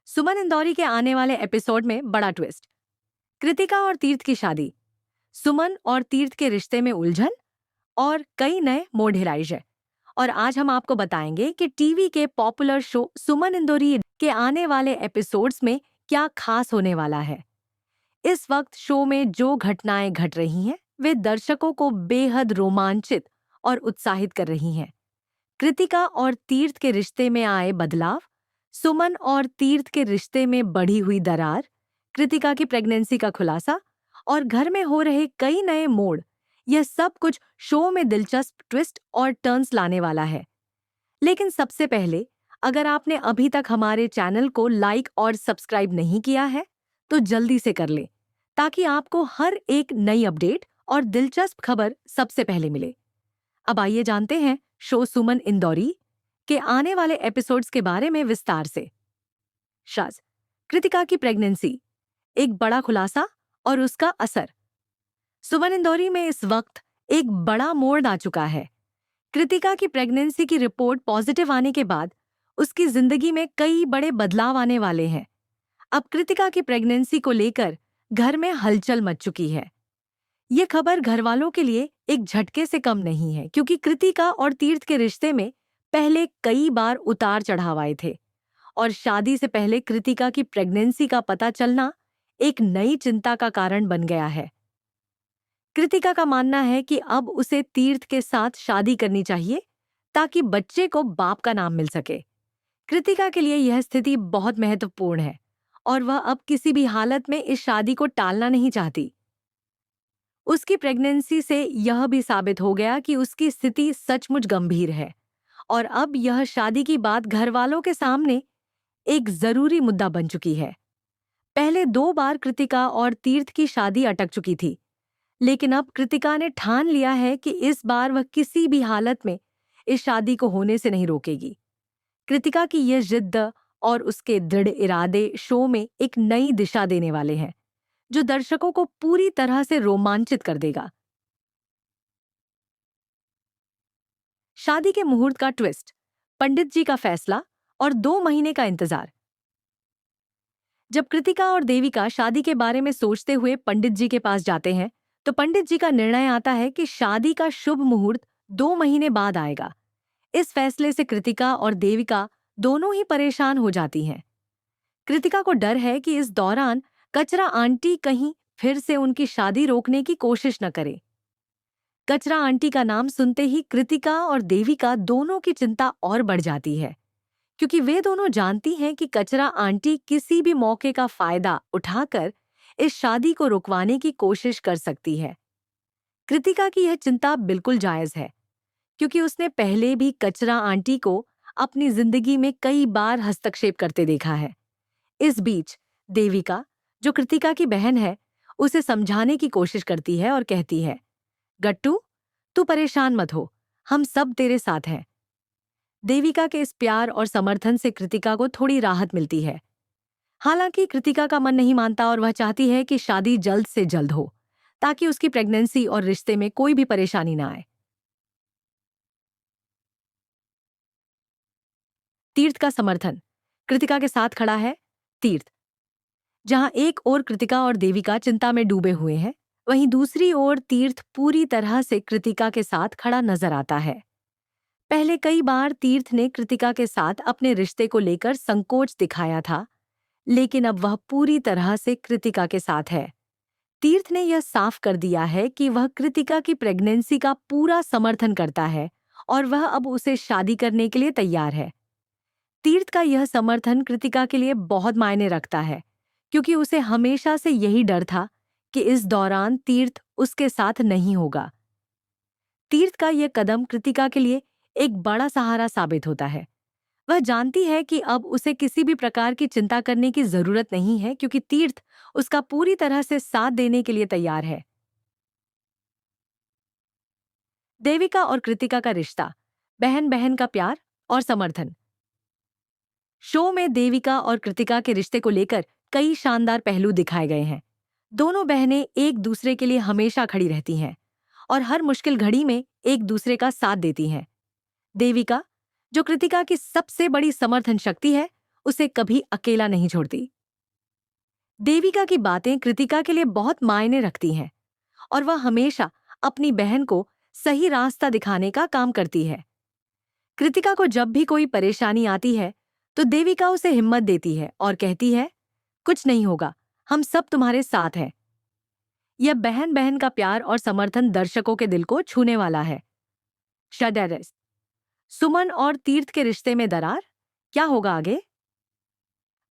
सुमन इंदौरी के आने वाले एपिसोड में बड़ा ट्विस्ट। कृतिका और तीर्थ की शादी, सुमन और तीर्थ के रिश्ते में उलझन और कई नए मोड़ हिलाइज। और आज हम आपको बताएंगे कि टीवी के पॉपुलर शो सुमन इंदौरी के आने वाले एपिसोड्स में क्या खास होने वाला है। इस वक्त शो में जो घटनाएं घट रही हैं वे दर्शकों को बेहद रोमांचित और उत्साहित कर रही हैं। कृतिका और तीर्थ के रिश्ते में आए बदलाव, सुमन और तीर्थ के रिश्ते में बढ़ी हुई दरार, कृतिका की प्रेगनेंसी का खुलासा और घर में हो रहे कई नए मोड़, यह सब कुछ शो में दिलचस्प ट्विस्ट और टर्न्स लाने वाला है। लेकिन सबसे पहले, अगर आपने अभी तक हमारे चैनल को लाइक और सब्सक्राइब नहीं किया है तो जल्दी से कर ले, ताकि आपको हर एक नई अपडेट और दिलचस्प खबर सबसे पहले मिले। अब आइए जानते हैं शो सुमन इंदौरी के आने वाले एपिसोड्स के बारे में विस्तार से। शाज, कृतिका की प्रेगनेंसी, एक बड़ा खुलासा और उसका असर। सुमन इंदौरी में इस वक्त एक बड़ा मोड़ आ चुका है। कृतिका की प्रेगनेंसी की रिपोर्ट पॉजिटिव आने के बाद उसकी जिंदगी में कई बड़े बदलाव आने वाले हैं। अब कृतिका की प्रेगनेंसी को लेकर घर में हलचल मच चुकी है। ये खबर घरवालों के लिए एक झटके से कम नहीं है, क्योंकि कृतिका और तीर्थ के रिश्ते में पहले कई बार उतार चढ़ाव आए थे और शादी से पहले कृतिका की प्रेगनेंसी का पता चलना एक नई चिंता का कारण बन गया है। कृतिका का मानना है कि अब उसे तीर्थ के साथ शादी करनी चाहिए ताकि बच्चे को बाप का नाम मिल सके। कृतिका के लिए यह स्थिति बहुत महत्वपूर्ण है और वह अब किसी भी हालत में इस शादी को टालना नहीं चाहती। उसकी प्रेगनेंसी से यह भी साबित हो गया कि उसकी स्थिति सचमुच गंभीर है और अब यह शादी की बात घरवालों के सामने एक जरूरी मुद्दा बन चुकी है। पहले 2 बार कृतिका और तीर्थ की शादी अटक चुकी थी, लेकिन अब कृतिका ने ठान लिया है कि इस बार वह किसी भी हालत में इस शादी को होने से नहीं रोकेगी। कृतिका की यह जिद्द और उसके दृढ़ इरादे शो में एक नई दिशा देने वाले हैं, जो दर्शकों को पूरी तरह से रोमांचित कर देगा। शादी के मुहूर्त का ट्विस्ट, पंडित जी का फैसला और 2 महीने का इंतजार। जब कृतिका और देविका शादी के बारे में सोचते हुए पंडित जी के पास जाते हैं, तो पंडित जी का निर्णय आता है कि शादी का शुभ मुहूर्त 2 महीने बाद आएगा। इस फैसले से कृतिका और देविका दोनों ही परेशान हो जाती हैं। कृतिका को डर है कि इस दौरान कचरा आंटी कहीं फिर से उनकी शादी रोकने की कोशिश न करे। कचरा आंटी का नाम सुनते ही कृतिका और देविका दोनों की चिंता और बढ़ जाती है, क्योंकि वे दोनों जानती हैं कि कचरा आंटी किसी भी मौके का फायदा उठाकर इस शादी को रुकवाने की कोशिश कर सकती है। कृतिका की यह चिंता बिल्कुल जायज है, क्योंकि उसने पहले भी कचरा आंटी को अपनी जिंदगी में कई बार हस्तक्षेप करते देखा है। इस बीच देविका, जो कृतिका की बहन है, उसे समझाने की कोशिश करती है और कहती है, गट्टू, तू परेशान मत हो, हम सब तेरे साथ हैं। देविका के इस प्यार और समर्थन से कृतिका को थोड़ी राहत मिलती है। हालांकि कृतिका का मन नहीं मानता और वह चाहती है कि शादी जल्द से जल्द हो, ताकि उसकी प्रेगनेंसी और रिश्ते में कोई भी परेशानी ना आए। तीर्थ का समर्थन, कृतिका के साथ खड़ा है। तीर्थ, जहां एक ओर कृतिका और देविका चिंता में डूबे हुए हैं, वहीं दूसरी ओर तीर्थ पूरी तरह से कृतिका के साथ खड़ा नजर आता है। पहले कई बार तीर्थ ने कृतिका के साथ अपने रिश्ते को लेकर संकोच दिखाया था, लेकिन अब वह पूरी तरह से कृतिका के साथ है। तीर्थ ने यह साफ कर दिया है कि वह कृतिका की प्रेगनेंसी का पूरा समर्थन करता है और वह अब उसे शादी करने के लिए तैयार है। तीर्थ का यह समर्थन कृतिका के लिए बहुत मायने रखता है, क्योंकि उसे हमेशा से यही डर था कि इस दौरान तीर्थ उसके साथ नहीं होगा। तीर्थ का यह कदम कृतिका के लिए एक बड़ा सहारा साबित होता है। वह जानती है कि अब उसे किसी भी प्रकार की चिंता करने की जरूरत नहीं है, क्योंकि तीर्थ उसका पूरी तरह से साथ देने के लिए तैयार है। देविका और कृतिका का रिश्ता, बहन बहन का प्यार और समर्थन। शो में देविका और कृतिका के रिश्ते को लेकर कई शानदार पहलू दिखाए गए हैं। दोनों बहनें एक दूसरे के लिए हमेशा खड़ी रहती हैं और हर मुश्किल घड़ी में एक दूसरे का साथ देती हैं। देविका, जो कृतिका की सबसे बड़ी समर्थन शक्ति है, उसे कभी अकेला नहीं छोड़ती। देविका की बातें कृतिका के लिए बहुत मायने रखती हैं और वह हमेशा अपनी बहन को सही रास्ता दिखाने का काम करती है। कृतिका को जब भी कोई परेशानी आती है तो देविका उसे हिम्मत देती है और कहती है, कुछ नहीं होगा, हम सब तुम्हारे साथ हैं। यह बहन बहन का प्यार और समर्थन दर्शकों के दिल को छूने वाला है। शडेरेस, सुमन और तीर्थ के रिश्ते में दरार, क्या होगा आगे?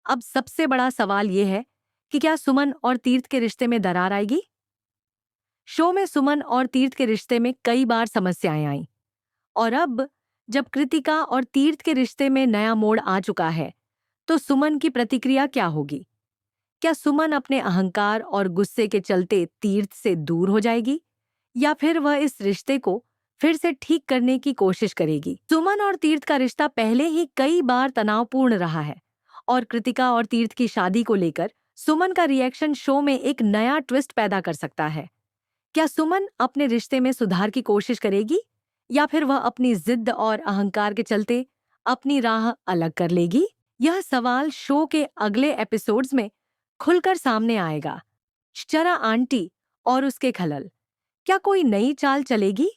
अब सबसे बड़ा सवाल यह है कि क्या सुमन और तीर्थ के रिश्ते में दरार आएगी? शो में सुमन और तीर्थ के रिश्ते में कई बार समस्याएं आईं और अब जब कृतिका और तीर्थ के रिश्ते में नया मोड़ आ चुका है तो सुमन की प्रतिक्रिया क्या होगी? क्या सुमन अपने अहंकार और गुस्से के चलते तीर्थ से दूर हो जाएगी या फिर वह इस रिश्ते को फिर से ठीक करने की कोशिश करेगी? सुमन और तीर्थ का रिश्ता पहले ही कई बार तनावपूर्ण रहा है और कृतिका और तीर्थ की शादी को लेकर सुमन का रिएक्शन शो में एक नया ट्विस्ट पैदा कर सकता है। क्या सुमन अपने रिश्ते में सुधार की कोशिश करेगी या फिर वह अपनी जिद और अहंकार के चलते अपनी राह अलग कर लेगी? यह सवाल शो के अगले एपिसोड्स में खुलकर सामने आएगा। चरा आंटी और उसके खलल, क्या कोई नई चाल चलेगी